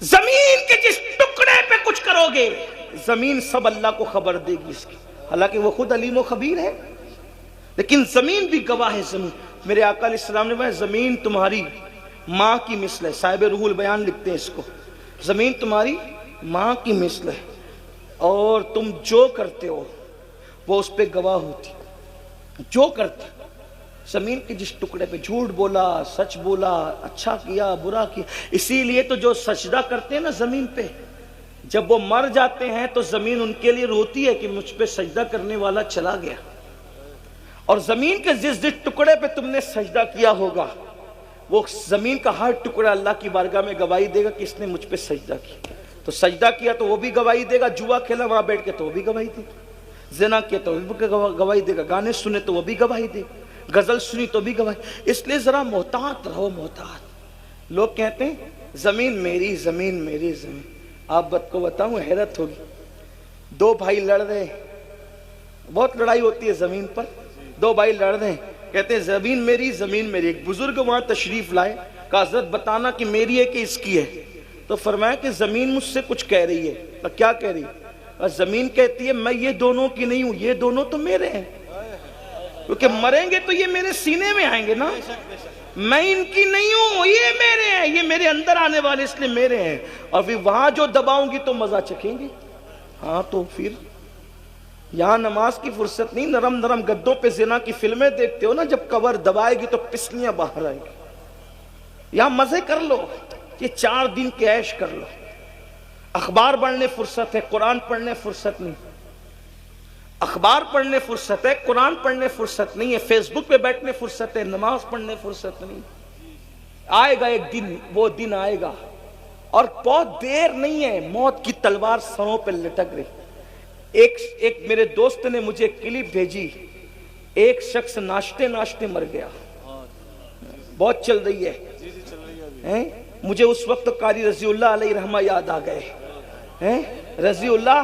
زمین کے جس ٹکڑے پہ کچھ کرو گے زمین سب اللہ کو خبر دے گی اس کی، حالانکہ وہ خود علیم و خبیر ہے، لیکن زمین بھی گواہ ہے۔ زمین، میرے آقا علیہ السلام نے فرمایا زمین تمہاری ماں کی مثل ہے، صاحب روح البیان لکھتے ہیں اس کو، زمین تمہاری ماں کی مثل ہے، اور تم جو کرتے ہو وہ اس پہ گواہ ہوتی، جو کرتے زمین کے جس ٹکڑے پہ، جھوٹ بولا، سچ بولا، اچھا کیا، برا کیا۔ اسی لیے تو جو سجدہ کرتے ہیں نا زمین پہ، جب وہ مر جاتے ہیں تو زمین ان کے لیے روتی ہے کہ مجھ پہ سجدہ کرنے والا چلا گیا۔ اور زمین کے جس ٹکڑے پہ تم نے سجدہ کیا ہوگا وہ زمین کا ہر ٹکڑا اللہ کی بارگاہ میں گواہی دے گا کہ اس نے مجھ پہ سجدہ کیا۔ تو سجدہ کیا تو وہ بھی گواہی دے گا، جوا کھیلا وہاں بیٹھ کے تو وہ بھی گواہی دے گا، زنا کیا تو وہ بھی گواہی دے گا، گانے سنے تو وہ بھی گواہی دے گا، غزل سنی تو بھی گواہی۔ اس لیے ذرا محتاط رہو، محتاط۔ لوگ کہتے ہیں زمین میری، زمین میری، زمین۔ آپ کو بتاؤں حیرت ہوگی، دو بھائی لڑ رہے ہیں، بہت لڑائی ہوتی ہے زمین پر، دو بھائی لڑ رہے ہیں، کہتے ہیں زمین میری، زمین میری۔ ایک بزرگ وہاں تشریف لائے، کہا حضرت بتانا کہ میری ہے کہ اس کی ہے؟ تو فرمایا کہ زمین مجھ سے کچھ کہہ رہی ہے۔ کیا کہہ رہی ہے؟ اور زمین کہتی ہے میں یہ دونوں کی نہیں ہوں، یہ دونوں تو میرے ہیں، کیونکہ مریں گے تو یہ میرے سینے میں آئیں گے نا، میں ان کی نہیں ہوں، یہ میرے ہیں، یہ میرے اندر آنے والے اس لیے میرے ہیں، اور پھر وہاں جو دباؤں گی تو مزہ چکھیں گے۔ ہاں تو پھر یہاں نماز کی فرصت نہیں، نرم نرم گدوں پہ زنا کی فلمیں دیکھتے ہو نا، جب کور دبائے گی تو پسلیاں باہر آئیں گی۔ یہاں مزے کر لو، یہ 4 دن کے عیش کر لو۔ اخبار پڑھنے فرصت ہے، قرآن پڑھنے فرصت نہیں، اخبار پڑھنے فرصت ہے، قرآن پڑھنے فرصت نہیں ہے، فیس بک پہ بیٹھنے فرصت ہے، نماز پڑھنے فرصت نہیں۔ آئے گا ایک دن، وہ دن آئے گا، اور بہت دیر نہیں ہے، موت کی تلوار سروں پہ لٹک رہی۔ ایک میرے دوست نے مجھے کلپ بھیجی، ایک شخص ناشتے ناشتے مر گیا، بہت چل رہی ہے، مجھے اس وقت قاری رضی اللہ علیہ رحمہ یاد آ گئے۔ رضی اللہ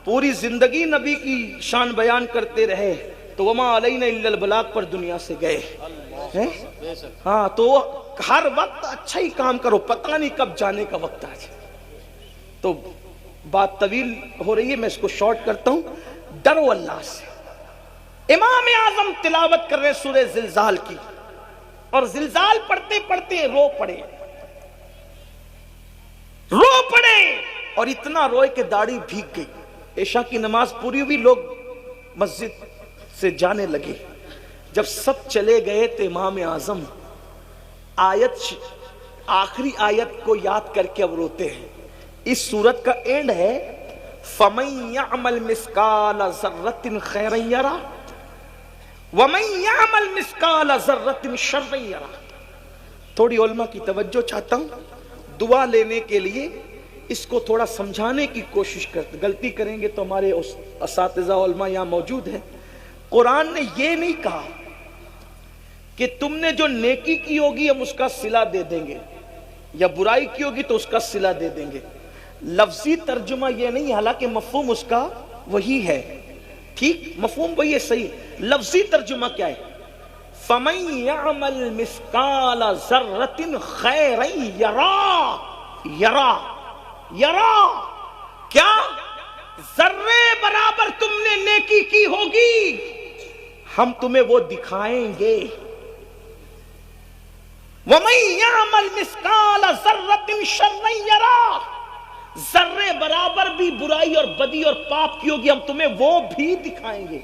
پوری زندگی نبی کی شان بیان کرتے رہے تو وما علینا الا البلاغ پر دنیا سے گئے۔ ہاں تو ہر وقت اچھا ہی کام کرو، پتہ نہیں کب جانے کا وقت آ جائے۔ تو بات طویل ہو رہی ہے، میں اس کو شارٹ کرتا ہوں۔ ڈرو اللہ سے۔ امام اعظم تلاوت کر رہے سورہ زلزال کی، اور زلزال پڑھتے پڑھتے رو پڑے، اور اتنا روئے کہ داڑھی بھیگ گئی۔ عشاء کی نماز پوری ہوئی، لوگ مسجد سے جانے لگے۔ جب سب چلے گئے تو امام اعظم آخری آیت کو یاد کر کے اب روتے ہیں۔ اس سورت کا اینڈ ہے فَمَن يَعْمَلْ مِثْقَالَ ذَرَّةٍ خَيْرًا يَرَهُ وَمَن يَعْمَلْ مِثْقَالَ ذَرَّةٍ شَرًّا يَرَهُ۔ تھوڑی علماء کی توجہ چاہتا ہوں، دعا لینے کے لیے اس کو تھوڑا سمجھانے کی کوشش کرتے، غلطی کریں گے تو ہمارے اساتذہ علماء یہاں موجود ہیں۔ قرآن نے یہ نہیں کہا کہ تم نے جو نیکی کی ہوگی ہم اس کا صلہ دے دیں گے، یا برائی کی ہوگی تو اس کا صلہ دے دیں گے۔ لفظی ترجمہ یہ نہیں، حالانکہ مفہوم اس کا وہی ہے، ٹھیک، مفہوم وہی ہے، صحیح۔ لفظی ترجمہ کیا ہے؟ فَمَن يَعْمَلْ مِثْقَالَ ذَرَّةٍ خَيْرًا يَرَهُ۔ یرا کیا؟ ذرے برابر تم نے نیکی کی ہوگی ہم تمہیں وہ دکھائیں گے۔ وَمَن يَعْمَلْ مِثْقَالَ ذَرَّةٍ شَرًّا يَرَهُ۔ ذرے برابر بھی برائی اور بدی اور پاپ کی ہوگی ہم تمہیں وہ بھی دکھائیں گے،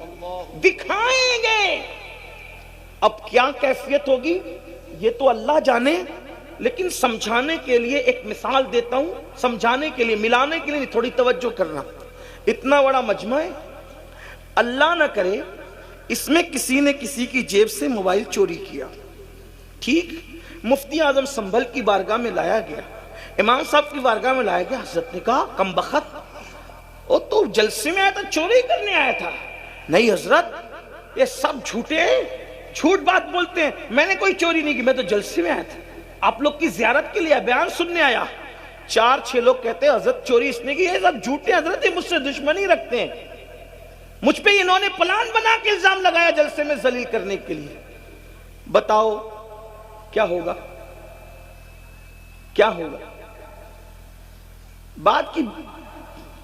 دکھائیں گے۔ اب کیا کیفیت ہوگی یہ تو اللہ جانے، لیکن سمجھانے کے لیے ایک مثال دیتا ہوں، سمجھانے کے لیے، ملانے کے لیے تھوڑی توجہ کرنا۔ اتنا بڑا مجمع ہے، اللہ نہ کرے اس میں کسی نے کسی کی جیب سے موبائل چوری کیا، ٹھیک، مفتی اعظم سنبھل کی بارگاہ میں لایا گیا، امام صاحب کی بارگاہ میں لایا گیا۔ حضرت نے کہا کم بخت، وہ تو جلسے میں آیا تھا، چوری کرنے آیا تھا؟ نہیں حضرت، یہ سب جھوٹے ہیں، جھوٹ بات بولتے ہیں، میں نے کوئی چوری نہیں کی، میں تو جلسے میں آیا تھا، آپ لوگ کی زیارت کے لیے بیان سننے آیا۔ 4-6 لوگ کہتے ہیں حضرت چوری اس نے کی، یہ سب جھوٹے، حضرت یہ مجھ سے دشمنی رکھتے ہیں، مجھ پہ انہوں نے پلان بنا کے الزام لگایا جلسے میں ذلیل کرنے کے لیے۔ بتاؤ کیا ہوگا؟ کیا ہوگا؟ بات کی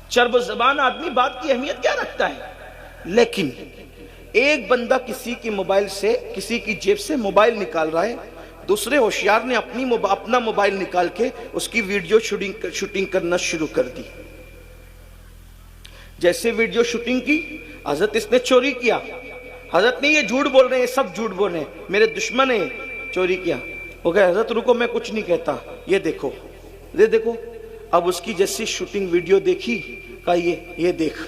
چرب و زبان آدمی بات کی اہمیت کیا رکھتا ہے؟ لیکن ایک بندہ کسی کی موبائل سے، کسی کی جیب سے موبائل نکال رہا ہے، دوسرے ہوشیار نے اپنا موبائل نکال کے اس کی ویڈیو شوٹنگ کرنا شروع کر دی۔ جیسے ویڈیو شوٹنگ کی، حضرت اس نے چوری کیا، حضرت نے یہ جھوٹ بول رہے ہیں، سب جھوٹ بول رہے ہیں، میرے دشمن ہیں، چوری کیا۔ وہ کہے حضرت رکو میں کچھ نہیں کہتا، یہ دیکھو یہ دیکھو۔ اب اس کی جیسی شوٹنگ ویڈیو دیکھی، کہا یہ دیکھ،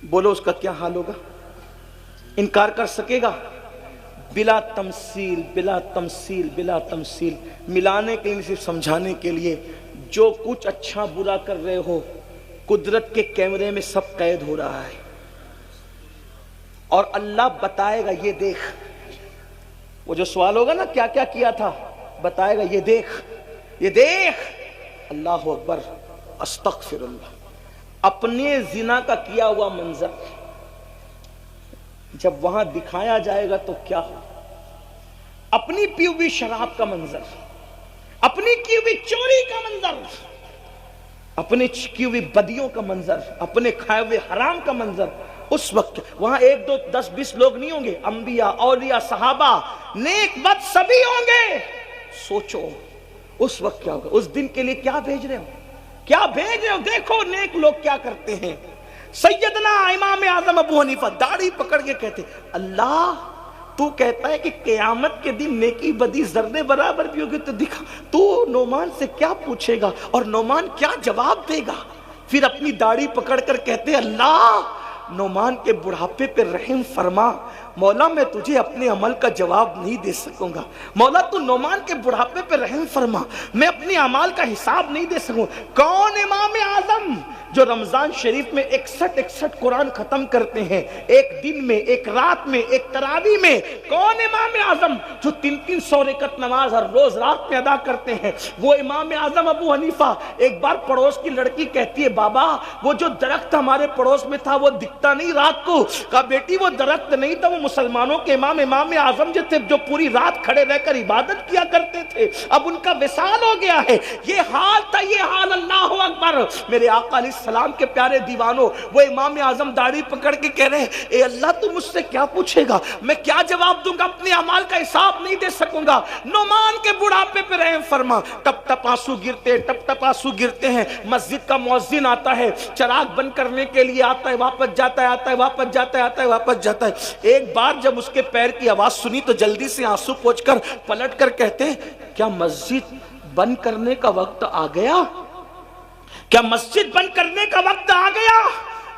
بولو اس کا کیا حال ہوگا؟ انکار کر سکے گا؟ بلا تمثیل بلا تمثیل بلا تمثیل، ملانے کے لیے صرف سمجھانے کے لیے، جو کچھ اچھا برا کر رہے ہو قدرت کے کیمرے میں سب قید ہو رہا ہے، اور اللہ بتائے گا یہ دیکھ۔ وہ جو سوال ہوگا نا کیا کیا کیا تھا، بتائے گا یہ دیکھ یہ دیکھ۔ اللہ اکبر، استغفر اللہ۔ اپنے زنا کا کیا ہوا منظر جب وہاں دکھایا جائے گا تو کیا ہو؟ اپنی پی ہوئی شراب کا منظر، اپنی کی ہوئی چوری کا منظر، اپنے کی ہوئی بدیوں کا منظر، اپنے کھائے ہوئے حرام کا منظر، اس وقت وہاں 1 2 10 20 لوگ نہیں ہوں گے، انبیاء، اولیاء، صحابہ، نیک بد سبھی ہوں گے۔ سوچو اس وقت کیا ہوگا؟ اس دن کے لیے کیا بھیج رہے ہو؟ کیا بھیج رہے ہو؟ دیکھو نیک لوگ کیا کرتے ہیں۔ سیدنا امام اعظم ابو حنیفہ داڑھی پکڑ کے کہتے اللہ تو کہتا ہے کہ قیامت کے دن نیکی بدی ذرے برابر بھی ہوگی، تو دکھا تو نعمان سے کیا پوچھے گا اور نعمان کیا جواب دے گا؟ پھر اپنی داڑھی پکڑ کر کہتے اللہ نعمان کے بڑھاپے پہ رحم فرما، مولا میں تجھے اپنے عمل کا جواب نہیں دے سکوں گا، مولا تو نعمان کے بڑھاپے پہ رحم فرما، میں اپنے اعمال کا حساب نہیں دے سکوں۔ کون امام اعظم جو رمضان شریف میں 61 قرآن ختم کرتے ہیں، ایک دن میں، ایک رات میں، ایک تراویح میں؟ کون امام اعظم جو 300 رکعت نماز ہر روز رات میں ادا کرتے ہیں؟ وہ امام اعظم ابو حنیفہ۔ ایک بار پڑوس کی لڑکی کہتی ہے بابا وہ جو درخت ہمارے پڑوس میں تھا وہ دکھتا نہیں رات کو۔ کہا بیٹی وہ درخت نہیں تھا، وہ مسلمانوں کے امام اعظم جو تھے، جو پوری رات کھڑے رہ کر عبادت کیا کرتے تھے، اب ان کا وصال ہو گیا ہے۔ یہ حال تھا، یہ حال۔ اللہ اکبر۔ میرے آقا علیہ السلام کے پیارے دیوانوں، وہ امام اعظم داڑھی پکڑ کے کہہ رہے ہیں اے اللہ تو مجھ سے کیا پوچھے گا، میں کیا جواب دوں گا، اپنے اعمال کا حساب نہیں دے سکوں گا۔ نعمان کے بڑھاپے پہ رحم فرما۔ ٹپ ٹپ آنسو گرتے، ٹپ ٹپ آنسو گرتے ہیں۔ مسجد کا مؤذن آتا ہے، چراغ بند کرنے کے لیے آتا ہے، واپس جاتا ہے، آتا ہے واپس جاتا ہے، آتا ہے واپس جاتا ہے۔ ایک بار جب اس کے پیر کی آواز سنی تو جلدی سے آنسو پوچھ کر پلٹ کر کہتے ہیں کیا مسجد بند کرنے کا وقت آ گیا؟ کیا مسجد بند کرنے کا وقت آ گیا؟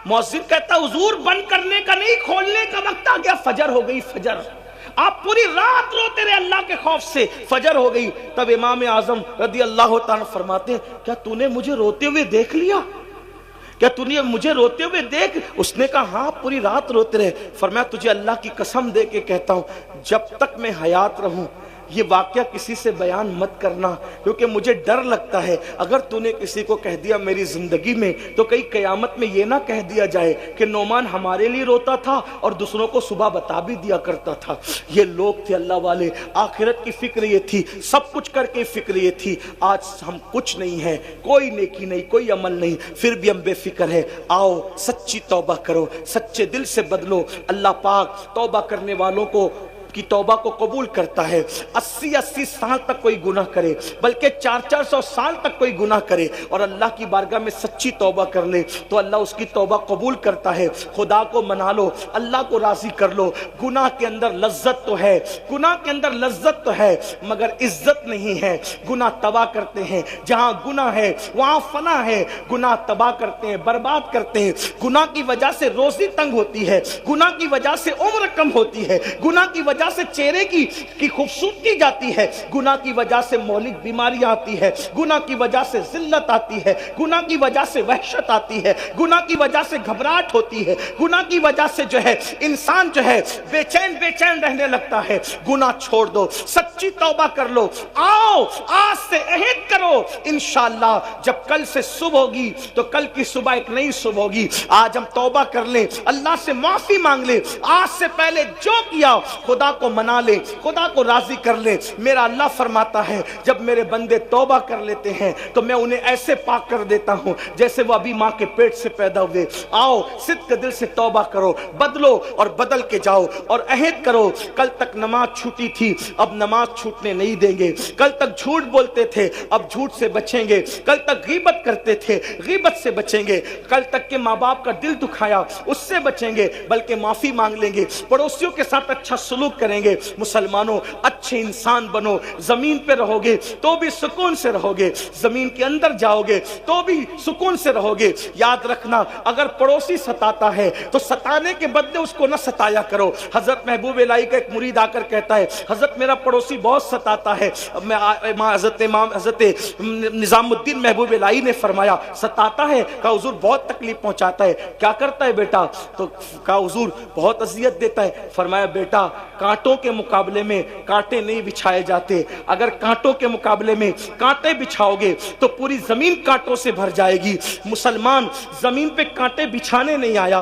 مؤذن کہتا حضور بند کرنے کا نہیں، کھولنے کا وقت آ گیا، فجر ہو گئی، فجر۔ آپ پوری رات روتے رہے اللہ کے خوف سے، فجر ہو گئی۔ تب امام اعظم رضی اللہ تعالیٰ فرماتے ہیں کیا تو نے مجھے روتے ہوئے دیکھ لیا؟ کیا تو نے مجھے روتے ہوئے دیکھ؟ اس نے کہا ہاں پوری رات روتے رہے۔ فرمایا تجھے اللہ کی قسم دے کے کہتا ہوں جب تک میں حیات رہوں یہ واقعہ کسی سے بیان مت کرنا، کیونکہ مجھے ڈر لگتا ہے اگر تو نے کسی کو کہہ دیا میری زندگی میں تو کئی قیامت میں یہ نہ کہہ دیا جائے کہ نعمان ہمارے لیے روتا تھا اور دوسروں کو صبح بتا بھی دیا کرتا تھا۔ یہ لوگ تھے اللہ والے، آخرت کی فکر یہ تھی، سب کچھ کر کے فکر یہ تھی۔ آج ہم کچھ نہیں ہیں، کوئی نیکی نہیں، کوئی عمل نہیں، پھر بھی ہم بے فکر ہیں۔ آؤ سچی توبہ کرو، سچے دل سے بدلو۔ اللہ پاک توبہ کرنے والوں کو کی توبہ کو قبول کرتا ہے۔ 80 سال تک کوئی گناہ کرے، بلکہ 400 سال تک کوئی گناہ کرے اور اللہ کی بارگاہ میں سچی توبہ کر لے تو اللہ اس کی توبہ قبول کرتا ہے۔ خدا کو منا لو، اللہ کو راضی کر لو۔ گناہ کے اندر لذت تو ہے، گناہ کے اندر لذت تو ہے، مگر عزت نہیں ہے۔ گناہ تباہ کرتے ہیں، جہاں گناہ ہے وہاں فنا ہے۔ گناہ تباہ کرتے ہیں، برباد کرتے ہیں۔ گناہ کی وجہ سے روزی تنگ ہوتی ہے، گناہ کی وجہ سے عمر کم ہوتی ہے، گناہ کی وجہ سے چہرے کی خوبصورتی جاتی ہے، گناہ کی وجہ سے مہلک بیماریاں آتی ہے، گناہ کی وجہ سے ذلت آتی ہے، گناہ کی وجہ سے وحشت آتی ہے، گناہ کی وجہ سے گھبراہٹ ہوتی ہے، گناہ کی وجہ سے جو ہے انسان جو ہے بے چین رہنے لگتا ہے۔ گناہ چھوڑ دو، سچی توبہ کر لو۔ آؤ آج سے عہد کرو انشاءاللہ جب کل سے صبح ہوگی تو کل کی صبح ایک نئی صبح ہوگی. آج ہم توبہ کر لیں, اللہ سے معافی مانگ لیں, آج سے پہلے جو کیا خدا کو منا لیں, خدا کو راضی کر لیں. میرا اللہ فرماتا ہے جب میرے بندے توبہ کر لیتے ہیں تو میں انہیں ایسے پاک کر دیتا ہوں جیسے وہ ابھی ماں کے پیٹ سے پیدا ہوئے. آؤ صدق دل سے توبہ کرو, بدلو اور بدل کے جاؤ, اور عہد کرو کل تک نماز چھوٹی تھی اب نماز چھوٹنے نہیں دیں گے, کل تک جھوٹ بولتے تھے اب جھوٹ سے بچیں گے, کل تک غیبت کرتے تھے غیبت سے بچیں گے, کل تک کہ ماں باپ کا دل دکھایا اس سے بچیں گے بلکہ معافی مانگ لیں گے, پڑوسیوں کے ساتھ اچھا سلوک کریں گے. مسلمانوں اچھے انسان بنو, زمین پہ رہو گے تو بھی سکون سے رہو گے, زمین کے اندر جاؤ گے تو بھی سکون سے رہو گے. یاد رکھنا اگر پڑوسی ستاتا ہے تو ستانے کے بدلے اس کو نہ ستایا کرو. حضرت محبوب الہی کا ایک مرید آ کر کہتا ہے حضرت میرا پڑوسی بہت ستاتا ہے. حضرت نظام الدین محبوب الہی نے فرمایا ستاتا ہے؟ کہا حضور بہت تکلیف پہنچاتا ہے. کیا کرتا ہے بیٹا؟ تو کہا حضور بہت اذیت دیتا ہے. فرمایا بیٹا کانٹوں کے مقابلے میں کانٹے نہیں بچھائے جاتے, اگر کانٹوں کے مقابلے میں کانٹے بچھاؤ گے تو پوری زمین کانٹوں سے بھر جائے گی. مسلمان زمین پہ کانٹے بچھانے نہیں آیا,